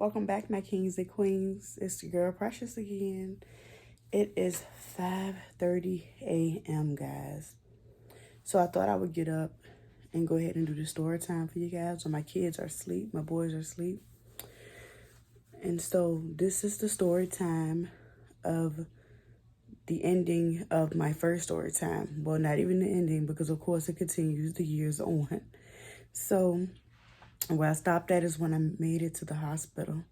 Welcome back, my kings and queens. It's your girl Precious again. It is 5:30 a.m., guys. So I thought I would get up and go ahead and do the story time for you guys when my kids are asleep, my boys are asleep. And so this is the story time of the ending of my first story time. Well, not even the ending, because of course it continues the years on. So where I stopped at is when I made it to the hospital.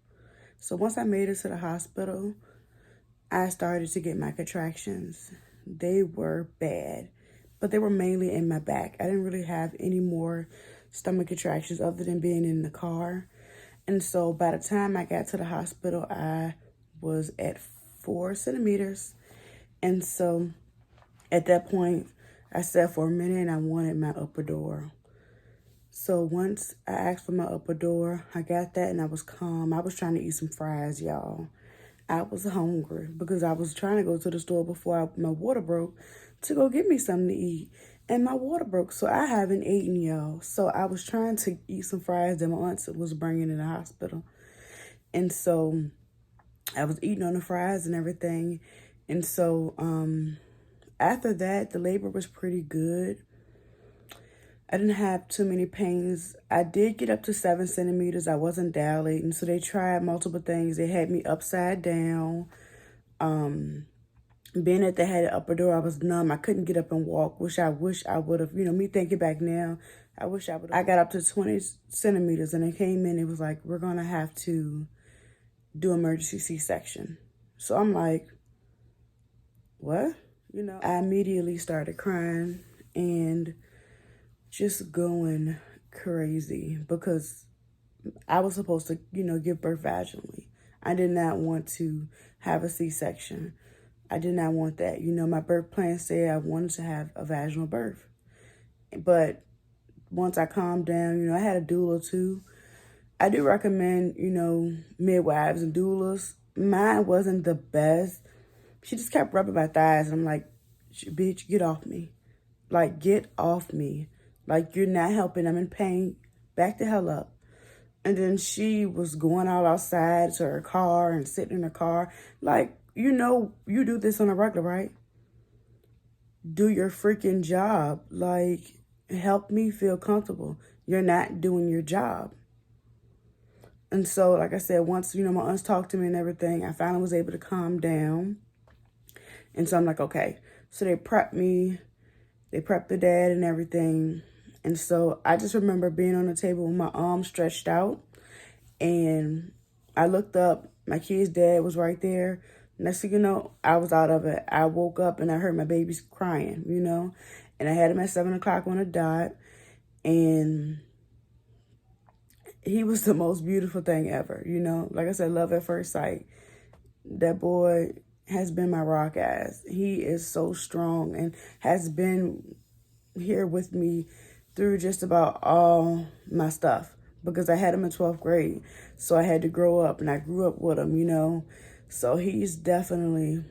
So once I made it to the hospital, I started to get my contractions. They were bad, but they were mainly in my back. I didn't really have any more stomach contractions other than being in the car. And so by the time I got to the hospital, I was at 4 centimeters. And so at that point, I sat for a minute and I wanted my upper door. So once I asked for my upper door, I got that and I was calm. I was trying to eat some fries, y'all. I was hungry because I was trying to go to the store before my water broke to go get me something to eat. And my water broke, so I haven't eaten, y'all. So I was trying to eat some fries that my aunt was bringing in the hospital. And so I was eating on the fries and everything. And so after that, the labor was pretty good. I didn't have too many pains. I did get up to 7 centimeters. I wasn't dilating. So they tried multiple things. They had me upside down. Being that they had an upper door, I was numb. I couldn't get up and walk, which I wish I would have, me thinking back now, I wish I would have. I got up to 20 centimeters and it came in. It was like, we're going to have to do emergency C-section. So I'm like, what? I immediately started crying and just going crazy because I was supposed to, give birth vaginally. I did not want to have a C-section. I did not want that. My birth plan said I wanted to have a vaginal birth. But once I calmed down, I had a doula too. I do recommend, midwives and doulas. Mine wasn't the best. She just kept rubbing my thighs. And I'm like, bitch, get off me. Like, get off me. Like, you're not helping. I'm in pain. Back the hell up. And then she was going out outside to her car and sitting in her car. Like, you do this on a regular, right? Do your freaking job. Like, help me feel comfortable. You're not doing your job. And so, like I said, once, my aunts talked to me and everything, I finally was able to calm down. And so I'm like, okay. So they prepped me. They prepped the dad and everything. And so I just remember being on the table with my arms stretched out. And I looked up. My kid's dad was right there. Next thing you know, I was out of it. I woke up and I heard my babies crying, And I had him at 7 o'clock on a dot. And he was the most beautiful thing ever, Like I said, love at first sight. That boy has been my rock ass. He is so strong and has been here with me through just about all my stuff because I had him in 12th grade. So I had to grow up and I grew up with him, So he's definitely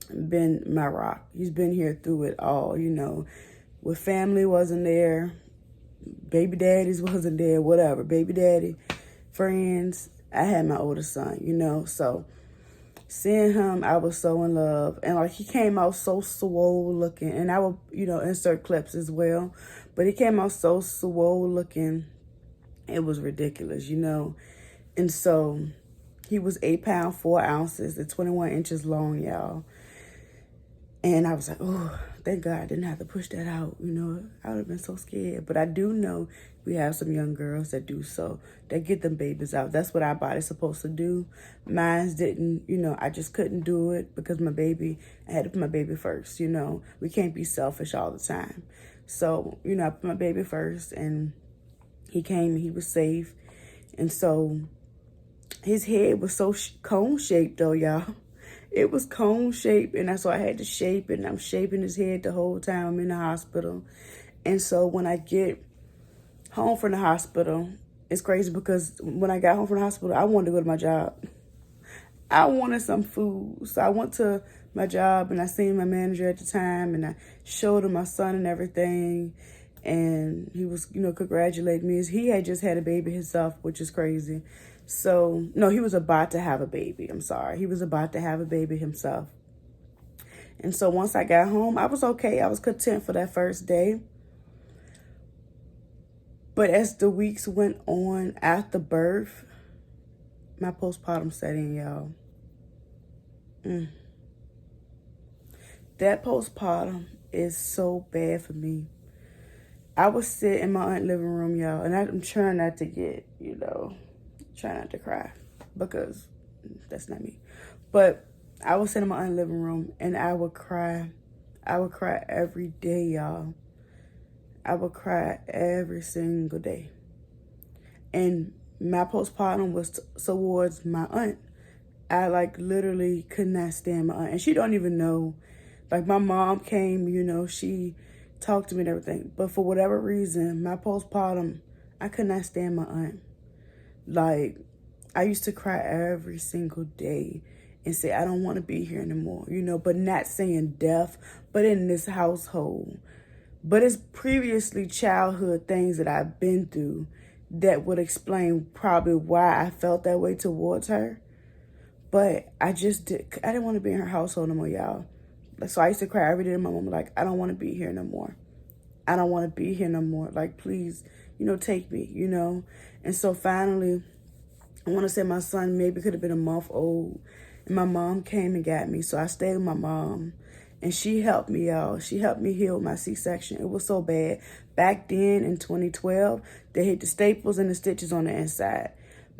been my rock. He's been here through it all, With family wasn't there, baby daddies wasn't there, whatever. Baby daddy, friends, I had my oldest son, So seeing him, I was so in love. And like he came out so swole looking. And I will, insert clips as well. But he came out so swole looking. It was ridiculous, And so he was 8 pounds, 4 ounces, and 21 inches long, y'all. And I was like, oh, thank God I didn't have to push that out, I would have been so scared. But I do know we have some young girls that do so. They get them babies out. That's what our body's supposed to do. Mine didn't, I just couldn't do it because I had to put my baby first, We can't be selfish all the time. So, I put my baby first and he came and he was safe. And so his head was so cone-shaped though, y'all. It was cone-shaped, and that's why I had to shape it. And I'm shaping his head the whole time I'm in the hospital. And so when I get home from the hospital, it's crazy because when I got home from the hospital, I wanted to go to my job. I wanted some food. So I went to my job, and I seen my manager at the time, and I showed him my son and everything. And he was, congratulating me. He had just had a baby himself, which is crazy. So, no, he was about to have a baby. I'm sorry. He was about to have a baby himself. And so once I got home, I was okay. I was content for that first day. But as the weeks went on after birth, my postpartum set in, y'all. That postpartum is so bad for me. I would sit in my aunt's living room, y'all, and I'm trying not to get, try not to cry, because that's not me. But I would sit in my aunt's living room, and I would cry. I would cry every day, y'all. I would cry every single day. And my postpartum was towards my aunt. I, literally could not stand my aunt. And she don't even know. Like, my mom came, she talked to me and everything. But for whatever reason, my postpartum, I could not stand my aunt. Like, I used to cry every single day and say, I don't want to be here anymore, but not saying death, but in this household. But it's previously childhood things that I've been through that would explain probably why I felt that way towards her. But I didn't want to be in her household no more, y'all. So I used to cry every day to my mom, like, I don't want to be here no more. I don't want to be here no more. Like, please, take me, And so finally, I want to say my son maybe could have been a month old. And my mom came and got me. So I stayed with my mom. And she helped me, y'all. She helped me heal my C-section. It was so bad. Back then in 2012, they hit the staples and the stitches on the inside.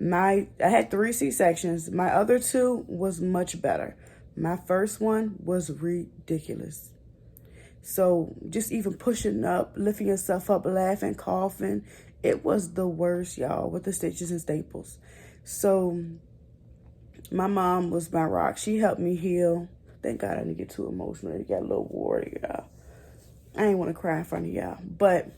I had 3 C-sections. My other 2 was much better. My first one was ridiculous. So just even pushing up, lifting yourself up, laughing, coughing, it was the worst, y'all, with the stitches and staples. So my mom was my rock. She helped me heal. Thank God I didn't get too emotional. It got a little worried, y'all. I ain't want to cry in front of y'all. But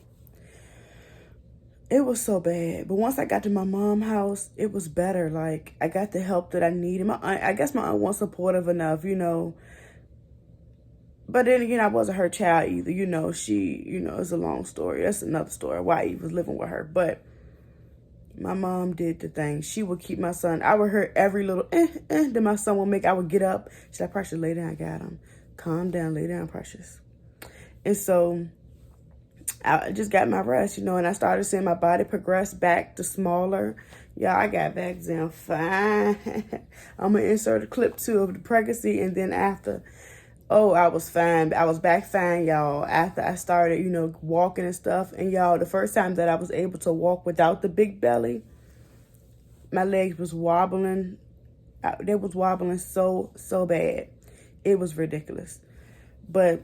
it was so bad. But once I got to my mom's house, it was better. Like, I got the help that I needed. I guess my aunt wasn't supportive enough, But then again, I wasn't her child either. She, it's a long story. That's another story why he was living with her. But my mom did the thing. She would keep my son. I would hear every little that my son would make. I would get up. She's like, Precious, lay down. I got him. Calm down. Lay down, Precious. And so I just got my rest, and I started seeing my body progress back to smaller. Y'all, I got back down fine. I'm going to insert a clip, too, of the pregnancy, and then after. Oh, I was fine. I was back fine, y'all, after I started, walking and stuff. And, y'all, the first time that I was able to walk without the big belly, my legs was wobbling. They was wobbling so bad. It was ridiculous. But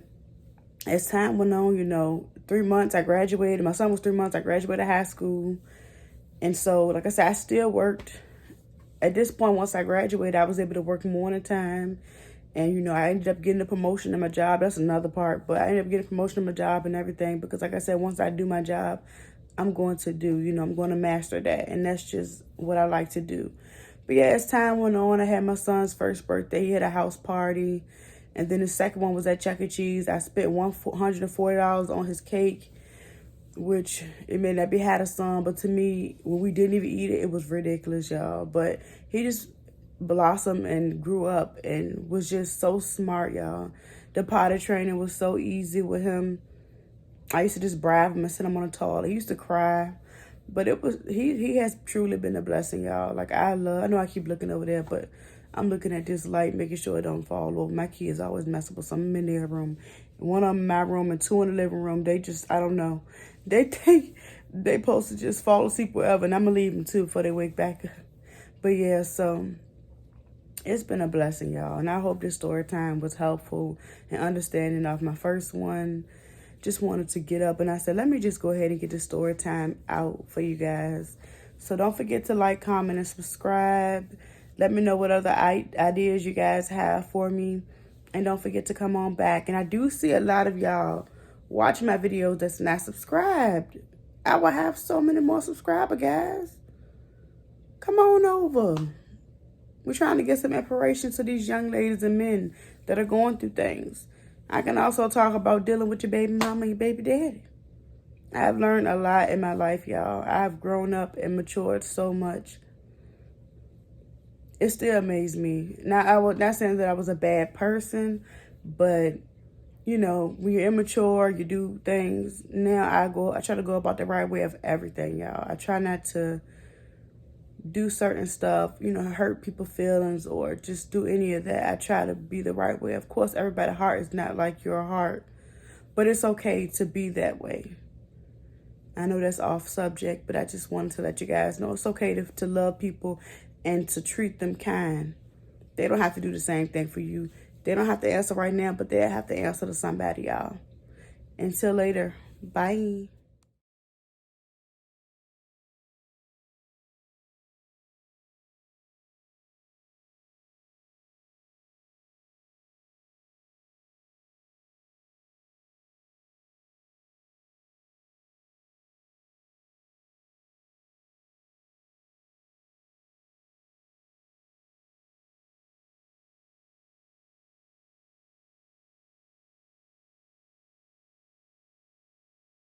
as time went on, 3 months, I graduated. My son was 3 months. I graduated high school. And so, like I said, I still worked. At this point, once I graduated, I was able to work morning time. And, I ended up getting a promotion in my job. That's another part. But I ended up getting a promotion in my job and everything. Because, like I said, once I do my job, I'm going to I'm going to master that. And that's just what I like to do. But, yeah, as time went on, I had my son's first birthday. He had a house party. And then the second one was at Chuck E. Cheese. I spent $140 on his cake, which it may not be had a son. But to me, when we didn't even eat it, it was ridiculous, y'all. But he just blossomed and grew up and was just so smart, y'all. The potty training was so easy with him. I used to just bribe him and sit him on the toilet. He used to cry, but he has truly been a blessing, y'all. Like, I know I keep looking over there, but I'm looking at this light, making sure it don't fall over. My kids always mess up with something in their room. One of them in my room and 2 in the living room. They just, I don't know. They think they supposed to just fall asleep wherever, and I'm going to leave them too before they wake back up. But yeah, so it's been a blessing, y'all. And I hope this story time was helpful and understanding of my first one. Just wanted to get up and I said, let me just go ahead and get the story time out for you guys. So don't forget to like, comment, and subscribe. Let me know what other ideas you guys have for me. And don't forget to come on back. And I do see a lot of y'all watching my videos that's not subscribed. I will have so many more subscribers, guys. Come on over. We're trying to get some inspiration to these young ladies and men that are going through things. I can also talk about dealing with your baby mama and your baby daddy. I've learned a lot in my life, y'all. I've grown up and matured so much. it still amazed me. Now, I was not saying that I was a bad person, but you know, when you're immature, you do things. Now I try to go about the right way of everything, y'all. I try not to do certain stuff, you know, hurt people's feelings or just do any of that. I try to be the right way. Of course, everybody's heart is not like your heart, but it's okay to be that way. I know that's off subject, but I just wanted to let you guys know it's okay to love people and to treat them kind. They don't have to do the same thing for you. They don't have to answer right now, but they'll have to answer to somebody, y'all. Until later, bye.